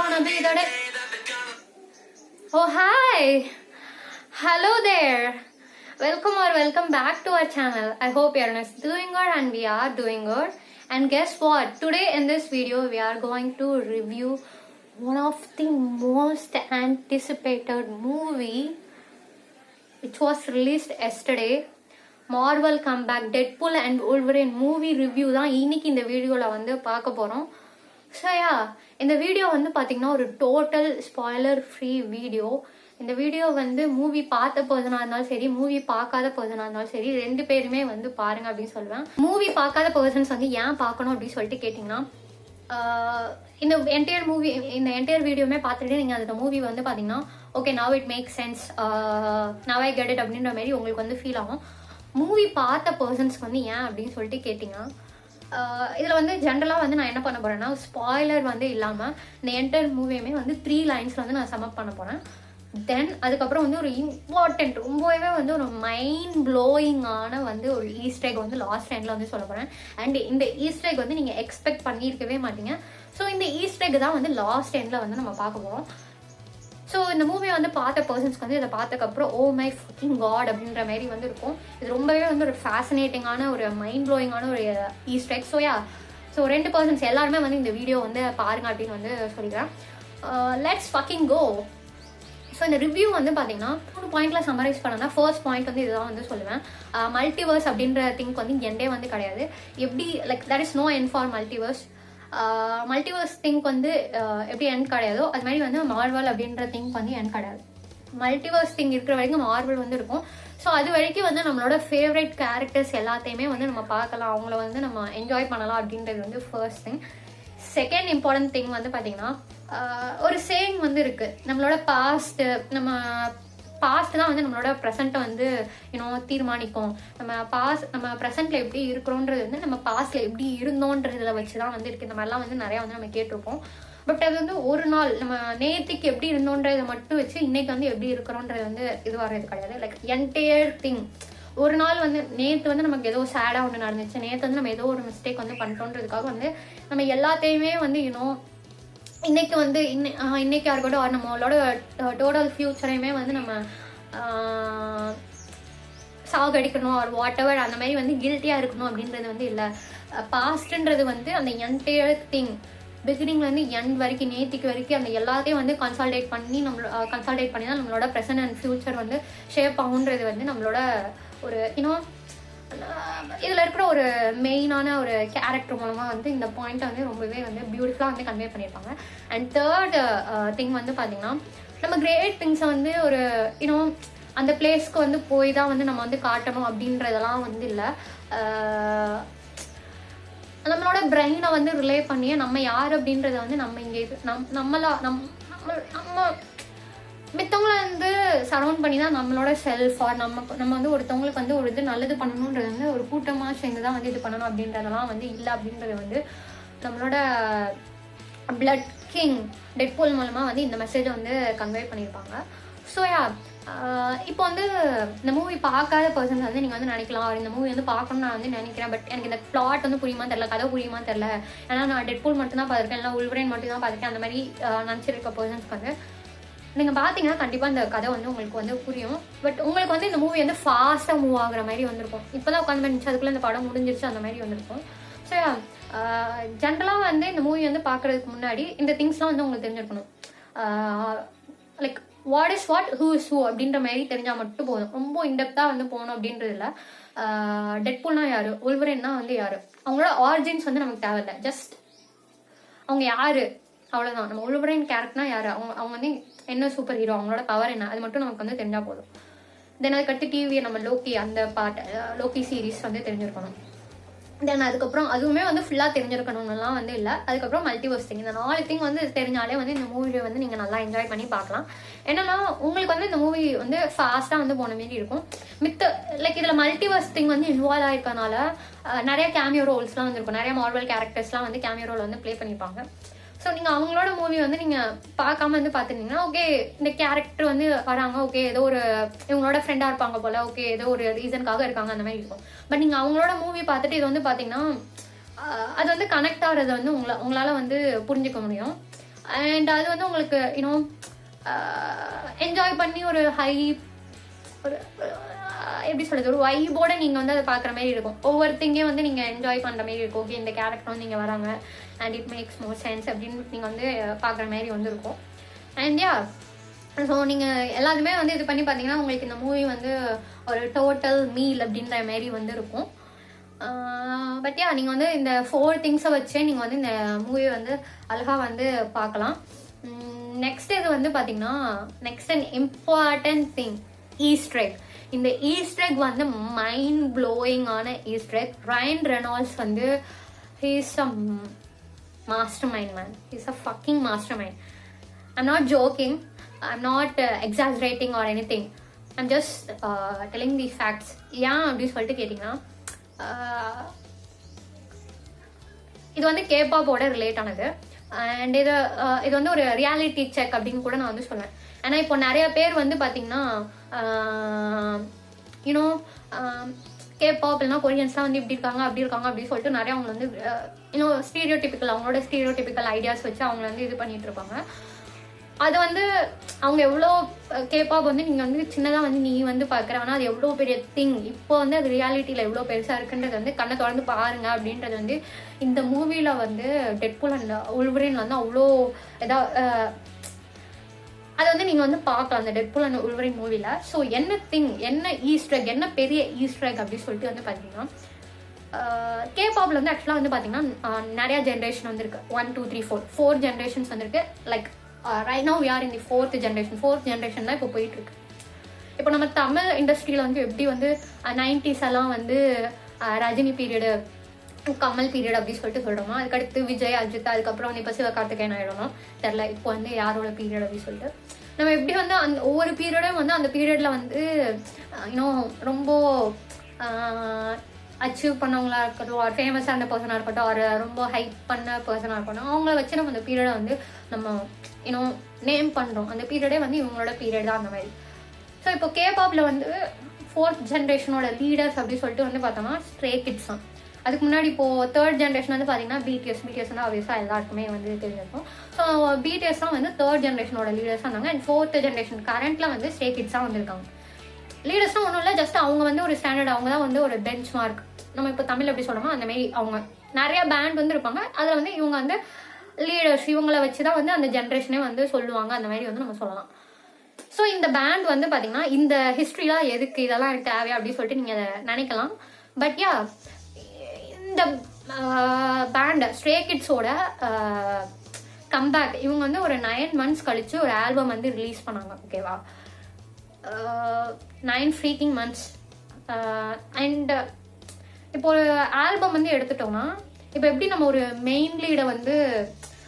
gonna be the day. Oh hi, hello there. Welcome back to our channel. I hope you are doing good and we are doing good. And guess what? Today in this video we are going to review one of the most anticipated movie which was released yesterday. Marvel comeback Deadpool and Wolverine movie review தான் இன்னைக்கு இந்த வீடியோல வந்து பார்க்க போறோம். So இந்த video வந்து பார்த்தீங்கன்னா ஒரு டோட்டல் ஸ்பாய்லர் ஃப்ரீ வீடியோ. இந்த வீடியோ வந்து மூவி பார்த்த பர்சனாக இருந்தாலும் சரி, மூவி பார்க்காத பர்சனாக இருந்தாலும் சரி, ரெண்டு பேருமே வந்து பாருங்க அப்படின்னு சொல்லுவேன். மூவி பார்க்காத பர்சன்ஸ் வந்து ஏன் பார்க்கணும் அப்படின்னு சொல்லிட்டு கேட்டிங்கன்னா, இந்த என்டையர் வீடியோமே பார்த்துட்டு நீங்கள் அந்த மூவி வந்து பார்த்தீங்கன்னா okay now it make sense, now I get it அப்படின்ற மாதிரி உங்களுக்கு வந்து ஃபீல் ஆகும். மூவி பார்த்த பர்சன்ஸ்க்கு வந்து ஏன் அப்படின்னு சொல்லிட்டு கேட்டிங்கன்னா, இதில் வந்து ஜென்ரலாக வந்து நான் என்ன பண்ண போகிறேன்னா, ஸ்பாய்லர் வந்து இல்லாமல் இந்த என்டையர் மூவியுமே வந்து 3 லைன்ஸில் வந்து நான் சமப் பண்ண போகிறேன். தென் அதுக்கப்புறம் வந்து ஒரு இம்பார்ட்டண்ட், ரொம்பவே வந்து ஒரு மைண்ட் ப்ளோயிங்கான வந்து ஒரு ஈஸ்டர் வந்து லாஸ்ட் எண்டில் வந்து சொல்ல போகிறேன். அண்ட் இந்த ஈஸ்டர் வந்து நீங்கள் எக்ஸ்பெக்ட் பண்ணியிருக்கவே மாட்டீங்க. ஸோ இந்த ஈஸ்டர் தான் வந்து லாஸ்ட் எண்டில் வந்து நம்ம பார்க்க போகிறோம். ஸோ இந்த மூவியை வந்து பார்த்த பர்சன்ஸ்க்கு வந்து இதை பார்த்ததுக்கப்புறம் ஓ மை ஃபக்கிங் காட் அப்படின்ற மாதிரி வந்து இருக்கும். இது ரொம்பவே வந்து ஒரு ஃபேசினேட்டிங்கான ஒரு மைண்ட் ப்ளோயிங்கான ஒரு ஈஸ்டர். ஸோ 2 பர்சன்ஸ் எல்லாருமே வந்து இந்த வீடியோ வந்து பாருங்க அப்படின்னு வந்து சொல்லிக்கிறேன். Let's fucking go. ஸோ இந்த ரிவ்யூ வந்து பார்த்தீங்கன்னா 3 பாயிண்ட்ல சம்மரைஸ் பண்ணனா, ஃபர்ஸ்ட் பாயிண்ட் வந்து இதுதான் வந்து சொல்லுவேன். மல்டிவர்ஸ் அப்படின்ற திங்க் வந்து எண்டே வந்து கிடையாது. எப்படி like that is no end for multiverse. Multiverse thing வந்து எப்படி எண்ட் கிடையாதோ அது மாதிரி வந்து மார்வல் அப்படின்ற திங்க் வந்து எண்ட் கிடையாது. மல்டிவர்ஸ் திங்க் இருக்கிற வரைக்கும் மார்வல் வந்து இருக்கும். ஸோ அது வரைக்கும் வந்து நம்மளோட ஃபேவரட் கேரக்டர்ஸ் எல்லாத்தையுமே வந்து நம்ம பார்க்கலாம், அவங்கள வந்து நம்ம என்ஜாய் பண்ணலாம் அப்படின்றது வந்து first thing. Second important thing வந்து பார்த்தீங்கன்னா, ஒரு சேயிங் வந்து இருக்கு, நம்மளோட பாஸ்ட் தான் வந்து நம்மளோட ப்ரெசண்ட்டை வந்து தீர்மானிக்கும். நம்ம ப்ரெசென்ட்ல எப்படி இருக்கிறோன்றது வந்து நம்ம பாஸ்ட்ல எப்படி இருந்தோன்றதுல வச்சுதான் வந்து இருக்கு. இந்த மாதிரிலாம் வந்து நிறைய வந்து நம்ம கேட்டிருப்போம். பட் அது வந்து ஒரு நாள் நம்ம நேற்றுக்கு எப்படி இருந்தோன்றதை மட்டும் வச்சு இன்னைக்கு வந்து எப்படி இருக்கிறோன்றது வந்து இது வர்றது கிடையாது. லைக் என்டையர் திங் ஒரு நாள் வந்து நேற்று வந்து நமக்கு ஏதோ சேடாக ஒன்று நடந்துச்சு, நேற்று வந்து நம்ம ஏதோ ஒரு மிஸ்டேக் வந்து பண்ணிட்டோன்றதுக்காக வந்து நம்ம எல்லாத்தையுமே வந்து இன்னைக்கு வந்து இன்னைக்கு இருக்கட்டும் நம்மளோட டோட்டல் ஃபியூச்சரையுமே வந்து நம்ம சாகடிக்கணும் ஆர் வாட் எவர் அந்த மாதிரி வந்து கில்ட்டியாக இருக்கணும் அப்படின்றது வந்து இல்லை. பாஸ்ட்ன்றது வந்து அந்த என்டையர் திங் பிகினிங்லேருந்து எண்ட் வரைக்கும் நேற்றுக்கு வரைக்கும் அந்த எல்லாத்தையும் வந்து கன்சால்டேட் பண்ணி தான் நம்மளோட ப்ரெசன்ட் அண்ட் ஃபியூச்சர் வந்து ஷேப் ஆகுன்றது வந்து நம்மளோட ஒரு இதில் இருக்கிற ஒரு மெயினான ஒரு கேரக்டர் மூலமாக வந்து இந்த பாயிண்ட்டை வந்து ரொம்பவே வந்து பியூட்டிஃபுல்லாக வந்து கன்வே பண்ணியிருப்பாங்க. அண்ட் தேர்ட் திங் வந்து பார்த்தீங்கன்னா, நம்ம கிரேட் திங்ஸை வந்து ஒரு அந்த பிளேஸ்க்கு வந்து போய் தான் வந்து நம்ம வந்து காட்டணும் அப்படின்றதெல்லாம் வந்து இல்லை. நம்மளோட பிரெயினை வந்து ரிலே பண்ணியே நம்ம யார் அப்படின்றத வந்து நம்ம இங்கே நம்ம மித்தவங்களை வந்து சரௌண்ட் பண்ணி தான் நம்மளோட செல்ஃப் ஆர் நம்ம வந்து ஒருத்தவங்களுக்கு வந்து ஒரு இது நல்லது பண்ணணுன்றது வந்து ஒரு கூட்டமாக சேர்ந்து தான் வந்து இது பண்ணணும் அப்படின்றதெல்லாம் வந்து இல்லை அப்படின்றது வந்து நம்மளோட பிளட் கிங் டெட்பூல் மூலமாக வந்து இந்த மெசேஜை வந்து கன்வே பண்ணியிருப்பாங்க. ஸோ இப்போ வந்து இந்த மூவி பார்க்காத பர்சன்ஸ் வந்து நீங்கள் வந்து நினைக்கலாம், இந்த மூவி வந்து பார்க்கணும்னு நான் வந்து நினைக்கிறேன், பட் எனக்கு இந்த பிளாட் வந்து புரியுமா தெரில, கதை புரியுமா தெரில, ஏன்னா நான் டெட்பூல் மட்டும் தான் பார்த்துருக்கேன், இல்லை உல்வரைன் மட்டும் தான் பார்த்துருக்கேன், அந்த மாதிரி நினச்சிருக்க பர்சன்ஸ்க்கு வந்து நீங்கள் பார்த்தீங்கன்னா கண்டிப்பாக இந்த கதை வந்து உங்களுக்கு வந்து புரியும். பட் உங்களுக்கு வந்து இந்த மூவி வந்து ஃபாஸ்ட்டாக மூவ் ஆகுற மாதிரி வந்திருக்கும். இப்போ தான் உட்காந்து பண்ணிச்சு அதுக்குள்ளே இந்த படம் முடிஞ்சிருச்சு அந்த மாதிரி வந்திருக்கும். ஸோ ஜென்ரலாக வந்து இந்த மூவி வந்து பார்க்குறதுக்கு முன்னாடி இந்த திங்ஸ்லாம் வந்து உங்களுக்கு தெரிஞ்சிருக்கணும். Like what is what, who is who அப்படின்ற மாதிரி தெரிஞ்சால் மட்டும் போதும். ரொம்ப இன்டெப்த்தாக வந்து போகணும் அப்படின்றது இல்லை. டெட்பூல்னா யார், உல்வரைன்னா வந்து யார், அவங்களோட ஆரிஜின்ஸ் வந்து நமக்கு தேவையில்லை. ஜஸ்ட் அவங்க யார் அவ்வளோதான். நம்ம உல்வரைன் கேரக்டர்னா யார், அவங்க வந்து என்ன சூப்பர் ஹீரோ, அவங்களோட பவர் என்ன, அது மட்டும் நமக்கு வந்து தெரிஞ்சால் போதும். தென் அதுக்கடுத்து டிவியை நம்ம லோக்கி அந்த லோக்கி சீரீஸ் வந்து தெரிஞ்சிருக்கணும். தென் அதுக்கப்புறம் அதுவுமே வந்து ஃபுல்லாக தெரிஞ்சிருக்கணும்லாம் வந்து இல்லை. அதுக்கப்புறம் மல்டிவர்ஸ் திங், இந்த 4 திங் வந்து தெரிஞ்சாலே வந்து இந்த மூவியை வந்து நீங்கள் நல்லா என்ஜாய் பண்ணி பார்க்கலாம். என்னன்னா உங்களுக்கு வந்து இந்த மூவி வந்து ஃபாஸ்ட்டாக வந்து போன மாரி இருக்கும். லைக் இதில் மல்டிவர்ஸ் திங் வந்து இன்வால்வ் ஆயிருக்கனால நிறைய கேமியோ ரோல்ஸ்லாம் வந்துருக்கும், நிறைய மார்வல் கேரக்டர்ஸ்லாம் வந்து கேமியோ ரோல் வந்து ப்ளே பண்ணியிருப்பாங்க. ஸோ நீங்கள் அவங்களோட மூவி வந்து நீங்கள் பார்க்காம வந்து பார்த்துருந்தீங்கன்னா ஓகே இந்த கேரக்டர் வந்து வராங்க, ஓகே ஏதோ ஒரு இவங்களோட ஃப்ரெண்டாக இருப்பாங்க போல், ஓகே ஏதோ ஒரு ரீசனுக்காக இருக்காங்க அந்த மாதிரி இருக்கும். பட் நீங்கள் அவங்களோட மூவி பார்த்துட்டு இது வந்து பார்த்தீங்கன்னா அது வந்து கனெக்ட் ஆகிறது வந்து உங்களால் வந்து புரிஞ்சுக்க முடியும். அண்ட் அது வந்து உங்களுக்கு யூனோ என்ஜாய் பண்ணி ஒரு ஒரு எப்படி சொல்றது, ஒரு வைபோட நீங்க வந்து அதை பாக்குற மாதிரி இருக்கும். ஒவ்வொருத்தையும் வந்து நீங்க என்ஜாய் பண்ற மாதிரி இருக்கும். ஓகே, இந்த கேரக்டர் வந்து நீங்க வராங்க and it makes more sense அப்படின்னு நீங்க வந்து பாக்குற மாதிரி வந்து இருக்கும். அண்ட் யா, ஸோ நீங்க எல்லாருமே வந்து இது பண்ணி பாத்தீங்கன்னா உங்களுக்கு இந்த மூவி வந்து ஒரு டோட்டல் மீல் அப்படின்ற மாதிரி வந்து இருக்கும். பட் யா, நீங்க வந்து இந்த 4 திங்ஸை வச்சே நீங்க வந்து இந்த மூவி வந்து அழகா வந்து பார்க்கலாம். நெக்ஸ்ட் இது வந்து பாத்தீங்கன்னா next and important thing, Easter egg. இந்த ஈஸ்டர் எக் வந்து மைண்ட் ப்ளோயிங் ஆன ஈஸ்டர் எக். ரயன் ரெனால்ட்ஸ் வந்து he's a master mind man. He's a fucking master mind. I'm not jogging, I'm not exaggerating or any thing, I'm just telling the facts. ஏன் அப்படின்னு சொல்லிட்டு கேட்டிங்கன்னா, இது வந்து கேபாப்போட relate ஆனது. And இது வந்து ஒரு ரியாலிட்டி செக் அப்படின்னு கூட நான் வந்து சொல்லுவேன். ஏன்னா இப்போ நிறைய பேர் வந்து பாத்தீங்கன்னா யூனோ கேபாப் இல்லைன்னா கொரியன்ஸ்லாம் வந்து இப்படி இருக்காங்க அப்படி இருக்காங்க அப்படின்னு சொல்லிட்டு நிறைய அவங்க வந்து இன்னும் ஸ்டீரியோடிபிக்கல், அவங்களோட ஸ்டீரியோடிபிக்கல் ஐடியாஸ் வச்சு அவங்க வந்து இது பண்ணிட்டு இருப்பாங்க. அது வந்து அவங்க எவ்வளோ கேபாப் வந்து நீங்கள் வந்து சின்னதாக வந்து நீ வந்து பார்க்குற, ஆனால் அது எவ்வளோ பெரிய திங், இப்போ வந்து அது ரியாலிட்டியில் எவ்வளோ பெருசாக இருக்குன்றது வந்து கண்ணை தொடர்ந்து பாருங்க அப்படின்றது வந்து இந்த மூவியில் வந்து டெட்பூல் அண்ட் உல்வரின் வந்து அவ்வளோ அதை வந்து நீங்கள் வந்து பார்க்கலாம் அந்த டெட்பூல் அண்ட் உல்வரின் மூவியில். ஸோ என்ன திங், என்ன ஈஸ்டர், என்ன பெரிய ஈஸ்டர் அப்படின்னு சொல்லிட்டு வந்து பார்த்தீங்கன்னா, கேபாப்ல வந்து ஆக்சுவலாக வந்து பார்த்தீங்கன்னா நிறையா ஜென்ரேஷன் வந்து இருக்கு. 1 2 3 4 ஜென்ரேஷன்ஸ் வந்துருக்கு. Like right now we are in the 4th generation தான் இப்போ போயிட்டு இருக்கு. இப்போ நம்ம தமிழ் இண்டஸ்ட்ரியில வந்து எப்படி வந்து 90s எல்லாம் வந்து ரஜினி பீரியடு, கமல் பீரியட் அப்படின்னு சொல்லிட்டு சொல்றோமோ, அதுக்கடுத்து விஜய், அஜித், அதுக்கப்புறம் வந்து இப்போ சிவகார்த்திகேயன் ஆயிடணும் தெரியல, இப்போ வந்து யாரோட பீரியட் அப்படின்னு சொல்லிட்டு நம்ம எப்படி வந்து அந்த ஒவ்வொரு பீரியடும் வந்து அந்த பீரியட்ல வந்து இன்னும் ரொம்ப அச்சீவ் பண்ணவங்களா இருக்கட்டும், ஒரு ஃபேமஸான பர்சனாக இருக்கட்டும், ஒரு ரொம்ப ஹைப் பண்ண பர்சனாக இருக்கட்டும், அவங்கள வச்சு நம்ம அந்த பீரியடை வந்து நம்ம இன்னும் நேம் பண்ணுறோம். அந்த பீரியடே வந்து இவங்களோட பீரியட் தான் அந்த மாதிரி. ஸோ இப்போ கேபாப்ல வந்து 4th ஜென்ரேஷனோட லீடர்ஸ் அப்படின்னு சொல்லிட்டு வந்து பார்த்தோம்னா ஸ்ட்ரே கிட்ஸ் தான். அதுக்கு முன்னாடி இப்போ 3rd ஜென்ரேஷன் வந்து பார்த்தீங்கன்னா பிடிஎஸ் வந்து ஆப்வியஸாக எல்லாருக்குமே வந்து தெரிஞ்சிருக்கும். ஸோ பிடிஎஸ் தான் வந்து 3rd ஜென்ரேஷனோட லீடர்ஸாக இருந்தாங்க. அண்ட் 4th ஜென்ரேஷன் கரண்ட்ல வந்து ஸ்ட்ரே கிட்ஸ் தான் வந்திருக்காங்க. லீடர்ஸ்லாம் ஒன்றும் இல்லை, ஜஸ்ட் அவங்க வந்து ஒரு ஸ்டாண்டர்ட், அவங்க தான் வந்து ஒரு பெஞ்ச் மார்க். நம்ம இப்போ தமிழ் எப்படி சொல்கிறோமோ அந்த மாதிரி அவங்க நிறைய பேண்ட் வந்து இருப்பாங்க, அதில் வந்து இவங்க வந்து லீடர்ஸ், இவங்கள வச்சு தான் வந்து அந்த ஜென்ரேஷனே வந்து சொல்லுவாங்க, அந்த மாதிரி வந்து நம்ம சொல்லலாம். ஸோ இந்த பேண்ட் வந்து பார்த்தீங்கன்னா இந்த ஹிஸ்ட்ரிலாம் எதுக்கு, இதெல்லாம் எனக்கு தேவையா அப்படின்னு சொல்லிட்டு நீங்கள் அதை நினைக்கலாம். பட் யா, இந்த பேண்ட் ஸ்ட்ரே கிட்ஸோட கம்பேக், இவங்க வந்து ஒரு 9 months கழிச்சு ஒரு ஆல்பம் வந்து ரிலீஸ் பண்ணாங்க. ஓகேவா, 9 freaking months. அண்ட் இப்போ ஒரு ஆல்பம் வந்து எடுத்துட்டோம்னா, இப்போ எப்படி நம்ம ஒரு மெயின் லீடை வந்து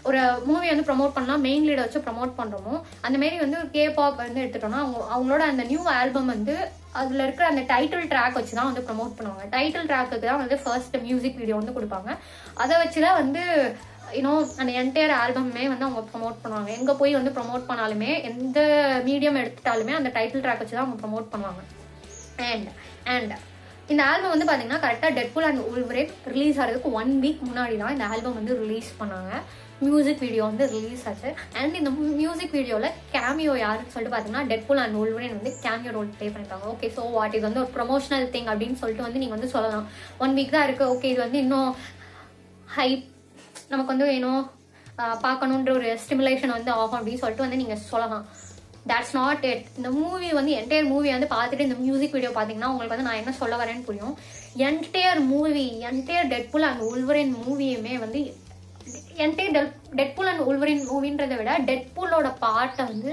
ஒரு மூவி வந்து ப்ரமோட் பண்ணலாம், மெயின் லீடை வச்சு ப்ரமோட் பண்ணுறோமோ, அந்த மாரி வந்து ஒரு கேபாப் வந்து எடுத்துட்டோம்னா அவங்களோட அந்த நியூ ஆல்பம் வந்து அதில் இருக்கிற அந்த டைட்டில் ட்ராக் வச்சு தான் வந்து ப்ரமோட் பண்ணுவாங்க. டைட்டில் ட்ராக்குக்கு தான் வந்து ஃபர்ஸ்ட் மியூசிக் வீடியோ வந்து கொடுப்பாங்க. அதை வச்சு தான் வந்து இன்னும் அந்த என்டையர் ஆல்பமே வந்து அவங்க ப்ரமோட் பண்ணுவாங்க. எங்கே போய் வந்து ப்ரமோட் பண்ணாலுமே, எந்த மீடியம் எடுத்துட்டாலுமே அந்த டைட்டில் ட்ராக் வச்சு தான் அவங்க ப்ரமோட் பண்ணுவாங்க. அண்ட் இந்த ஆல்பம் வந்து பார்த்தீங்கன்னா கரெக்டாக டெட்பூல் அண்ட் உல்வரின் ரிலீஸ் ஆகிறதுக்கு 1 week முன்னாடி தான் இந்த ஆல்பம் வந்து ரிலீஸ் பண்ணாங்க. மியூசிக் வீடியோ வந்து ரிலீஸ் ஆச்சு. அண்ட் இந்த மியூசிக் வீடியோவில் கேமியோ யாருன்னு சொல்லிட்டு பார்த்தீங்கன்னா டெட்பூல் அண்ட் உல்வரின் வந்து கேமியோ ரோல் ப்ளே பண்ணிட்டாங்க. ஓகே, ஸோ வாட் இது வந்து ஒரு ப்ரொமோஷனல் திங் அப்படின்னு சொல்லிட்டு வந்து நீங்கள் வந்து சொல்லலாம். 1 week தான் இருக்குது, ஓகே இது வந்து இன்னும் ஹைப், நமக்கு வந்து இன்னும் பார்க்கணுன்ற ஒரு ஸ்டிமுலேஷன் வந்து ஆகும் அப்படின்னு சொல்லிட்டு வந்து நீங்கள் சொல்லலாம். That's not it. இந்த மூவி வந்து என்டையர் மூவி வந்து பார்த்துட்டு இந்த மியூசிக் வீடியோ பார்த்தீங்கன்னா உங்களுக்கு வந்து நான் என்ன சொல்ல வரேன்னு புரியும். என்டையர் டெட்பூல் அண்ட் உல்வரின் மூவியுமே வந்து என்டையர் டெட்பூல் அண்ட் உல்வரின் மூவின்றதை விட டெட்பூலோட பார்ட்டை வந்து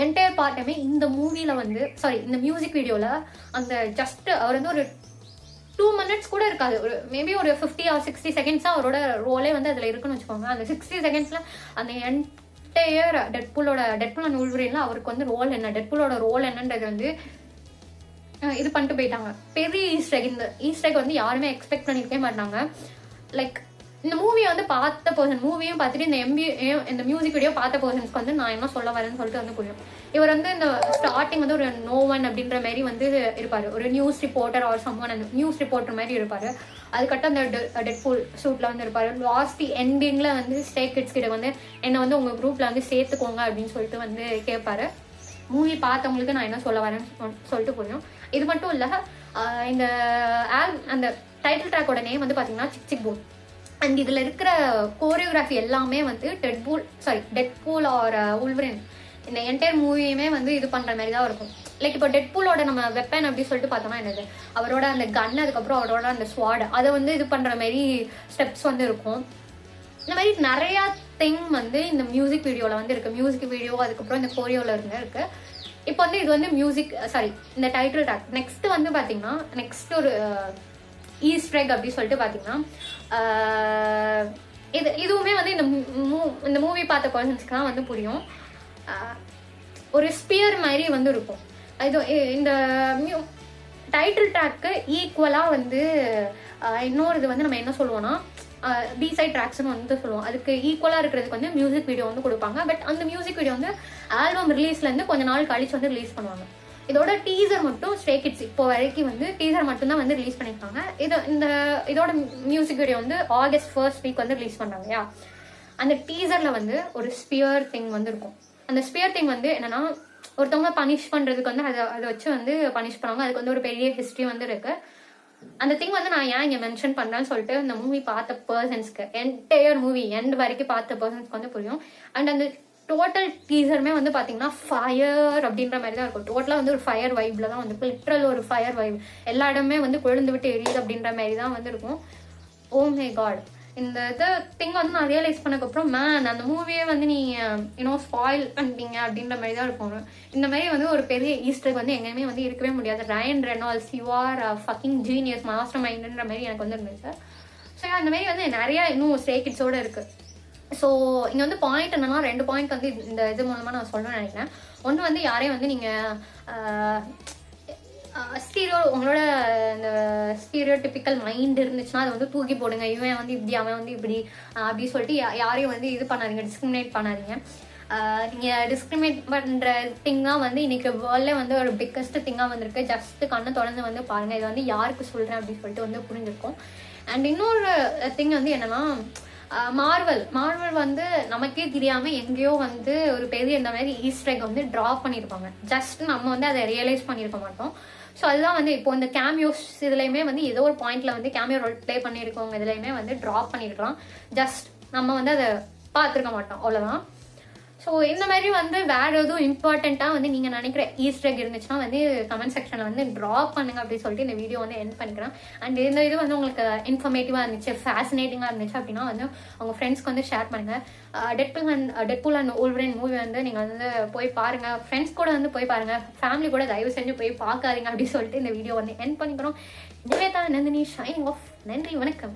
என்டையர் பார்ட்டுமே இந்த மூவியில் வந்து இந்த மியூசிக் வீடியோவில் அந்த ஜஸ்ட் அவர் வந்து ஒரு 2 minutes கூட இருக்காது, ஒரு மேபி ஒரு 50 or 60 seconds அவரோட ரோலே வந்து அதில் இருக்குன்னு வச்சுக்கோங்க. அந்த 60 secondsல அந்த என்டையர் டெட்பூல் அண்ட் உல்வரின்ல அவருக்கு வந்து ரோல் என்ன, டெட்பூலோட ரோல் என்னன்றது வந்து இது பண்ணிட்டு போயிட்டாங்க. பெரிய ஈஸ்டர். இந்த ஈஸ்டர் வந்து யாருமே எக்ஸ்பெக்ட் பண்ணிருக்கவே மாட்டாங்க. லைக் இந்த மூவியை வந்து பார்த்த பர்சன், மூவியும் பார்த்துட்டு இந்த மியூசிக் வீடியோ பார்த்த பர்சன்ஸ்க்கு வந்து நான் என்ன சொல்ல வரேன்னு சொல்லிட்டு வந்து புரியும். இவர் வந்து இந்த ஸ்டார்டிங் வந்து ஒரு நோ ஒன் அப்படின்ற மாதிரி வந்து இருப்பாரு, ஒரு நியூஸ் ரிப்போர்ட்டர் ஆர் சம்மன், அந்த நியூஸ் ரிப்போர்ட்டர் மாதிரி இருப்பாரு. அதுக்கட்டும் அந்த டெட்பூல் சூட்ல வந்து இருப்பாரு. லாஸ்ட் எண்டிங்ல வந்து ஸ்டே கிட்ஸ் கிட்ட வந்து என்ன வந்து உங்க குரூப்ல வந்து சேர்த்துக்கோங்க அப்படின்னு சொல்லிட்டு வந்து கேட்பாரு. மூவி பார்த்தவங்களுக்கு நான் என்ன சொல்ல வரேன்னு சொல்லிட்டு புரியும். இது மட்டும் இல்ல, இந்த அந்த டைட்டில் ட்ராக்கோட நேம் வந்து பாத்தீங்கன்னா சிக் சிக் பூம். அண்ட் இதுல இருக்கிற கோரியோகிராஃபி எல்லாமே வந்து டெட்பூல் ஆர் உல்வரின் இந்த என்டையர் மூவியுமே வந்து இது பண்ற மாதிரி தான் இருக்கும். லைக் இப்போ டெட்பூலோட நம்ம வெப்பன் அப்படி சொல்லிட்டு பார்த்தோம்னா என்னது, அவரோட அந்த கன், அதுக்கப்புறம் அவரோட அந்த ஸ்வாட், அதை வந்து இது பண்ற மாதிரி ஸ்டெப்ஸ் வந்து இருக்கும். இந்த மாதிரி நிறைய திங் வந்து இந்த மியூசிக் வீடியோல வந்து இருக்கு. மியூசிக் வீடியோ அதுக்கப்புறம் இந்த கோரியோல இருக்கு. இப்போ வந்து இது வந்து இந்த டைட்டில் ட்ராக். நெக்ஸ்ட் வந்து பாத்தீங்கன்னா நெக்ஸ்ட் ஒரு ஈஸ்டர் எக் அப்படி சொல்லிட்டு பாத்தீங்கன்னா இதுவுமே வந்து இந்த மூவி பார்த்த பர்சன்ஸ்க்கு தான் வந்து புரியும். ஒரு ஸ்பியர் மாதிரி வந்து இருக்கும். இது இந்த டைட்டில் ட்ராக்கு ஈக்குவலா வந்து இன்னொரு இது வந்து நம்ம என்ன சொல்லுவோம்னா B-side ட்ராக்ஸ்னு வந்து சொல்லுவோம். அதுக்கு ஈக்குவலா இருக்கிறதுக்கு வந்து மியூசிக் வீடியோ வந்து கொடுப்பாங்க. பட் அந்த மியூசிக் வீடியோ வந்து ஆல்பம் ரிலீஸ்ல இருந்து கொஞ்ச நாள் கழிச்சு வந்து ரிலீஸ் பண்ணுவாங்க. இதோட டீசர் மட்டும் ஸ்ட்ரே கிட்ஸ் இப்போ வரைக்கும் வந்து டீசர் மட்டும் தான் வந்து ரிலீஸ் பண்ணிருக்காங்க. இதோட மியூசிக் வீடியோ வந்து ஆகஸ்ட் 1st வீக் வந்து ரிலீஸ் பண்ணாங்க இல்லையா. அந்த டீசர்ல வந்து ஒரு ஸ்பியர் திங் வந்து இருக்கும். அந்த ஸ்பியர் திங் வந்து என்னன்னா ஒருத்தவங்க பனிஷ் பண்றதுக்கு வந்து அதை வச்சு வந்து பனிஷ் பண்ணுவாங்க. அதுக்கு வந்து ஒரு பெரிய ஹிஸ்டரி வந்து இருக்கு. அந்த திங் வந்து நான் ஏன் இங்க மென்ஷன் பண்றேன்னு சொல்லிட்டு இந்த மூவி பார்த்த பர்சன்ஸ்க்கு, என்டையர் மூவி எண்ட் வரைக்கும் பார்த்த பர்சன்ஸ்க்கு வந்து புரியும். அண்ட் அந்த டோட்டல் டீசருமே வந்து பாத்தீங்கன்னா ஃபயர் அப்படின்ற மாதிரி தான் இருக்கும். டோட்டலா வந்து ஒரு ஃபயர் வைப்ல தான் வந்து லிட்டரல் ஒரு ஃபயர் வைப், எல்லா இடமே வந்து கொழுந்து விட்டு எரியுது அப்படின்ற மாதிரி தான் வந்து இருக்கும். ஓ மை காட், இந்த இது திங் வந்து நான் ரியலைஸ் பண்ணக்கப்புறம் அந்த மூவியே வந்து நீங்க ஸ்பாயில் பண்ணிட்டீங்க அப்படின்ற மாதிரி தான் இருக்கும். இந்த மாதிரி வந்து ஒரு பெரிய ஈஸ்டர் வந்து எங்கேயுமே வந்து இருக்கவே முடியாது. Ryan Reynolds, you are fucking genius, master மைண்ட்ன்ற மாதிரி எனக்கு வந்து இருந்துச்சு. ஸோ அந்த மாதிரி வந்து நிறைய இன்னும் ஸ்ட்ரே கிட்ஸோட இருக்கு. ஸோ இங்க வந்து பாயிண்ட் என்னன்னா 2 பாயிண்ட் வந்து இந்த இது மூலமா நான் சொல்லணும்னு நினைக்கிறேன். ஒன்று வந்து யாரையும் வந்து நீங்க உங்களோட இந்த ஸ்டீரியோடிபிக்கல் மைண்ட் இருந்துச்சுன்னா அதை வந்து தூக்கி போடுங்க. இவன் வந்து இப்படி, அவன் வந்து இப்படி அப்படி சொல்லிட்டு யாரையும் வந்து இது பண்ணாதீங்க, டிஸ்கிரிமினேட் பண்ணாதீங்க. நீங்க டிஸ்கிரிமினேட் பண்ற திங்கா வந்து இன்னைக்கு வேர்ல்ட்ல வந்து ஒரு பிக்கஸ்ட் திங்கா வந்திருக்கு. ஜஸ்ட் கண்ணை தொடர்ந்து வந்து பாருங்க, இது வந்து யாருக்கு சொல்றேன் அப்படின்னு சொல்லிட்டு வந்து புரிஞ்சிருக்கும். அண்ட் இன்னொரு திங் வந்து என்னன்னா மார்வல் வந்து நமக்கே தெரியாம எங்கேயோ வந்து ஒரு பெரிய இந்த மாதிரி ஈஸ்டர் எக் வந்து டிரா பண்ணிருப்பாங்க. ஜஸ்ட் நம்ம வந்து அதை ரியலைஸ் பண்ணிருக்க மாட்டோம். ஸோ அதுதான் வந்து இப்போ இந்த கேமியோஸ் இதுலையுமே வந்து ஏதோ ஒரு பாயிண்ட்ல வந்து கேமியோ ரோல் பிளே பண்ணிருக்கவங்க இதுலையுமே வந்து டிரா பண்ணிருக்கலாம். ஜஸ்ட் நம்ம வந்து அதை பார்த்துருக்க மாட்டோம், அவ்வளவுதான். ஸோ இந்த மாதிரி வந்து வேற எதுவும் இம்பார்ட்டண்ட்டாக வந்து நீங்கள் நினைக்கிற ஈஸ்டர் எக் இருந்துச்சுன்னா வந்து கமெண்ட் செக்ஷனில் வந்து ட்ராப் பண்ணுங்க அப்படின்னு சொல்லிட்டு இந்த வீடியோ வந்து எண்ட் பண்ணிக்கிறேன். அண்ட் இந்த இது வந்து உங்களுக்கு இன்ஃபர்மேட்டிவாக இருந்துச்சு, ஃபேசினேட்டிங்காக இருந்துச்சு அப்படின்னா வந்து உங்கள் ஃப்ரெண்ட்ஸ்க்கு வந்து ஷேர் பண்ணுங்க. டெட்பூல் அண்ட் உல்வரின் மூவி வந்து நீங்கள் வந்து போய் பாருங்க, ஃப்ரெண்ட்ஸ் கூட வந்து போய் பாருங்க, ஃபேமிலி கூட தயவு செஞ்சு போய் பார்க்காதீங்க அப்படின்னு சொல்லிட்டு இந்த வீடியோ வந்து எண்ட் பண்ணிக்கிறோம். Nivetha Nandhini signing off. நன்றி, வணக்கம்.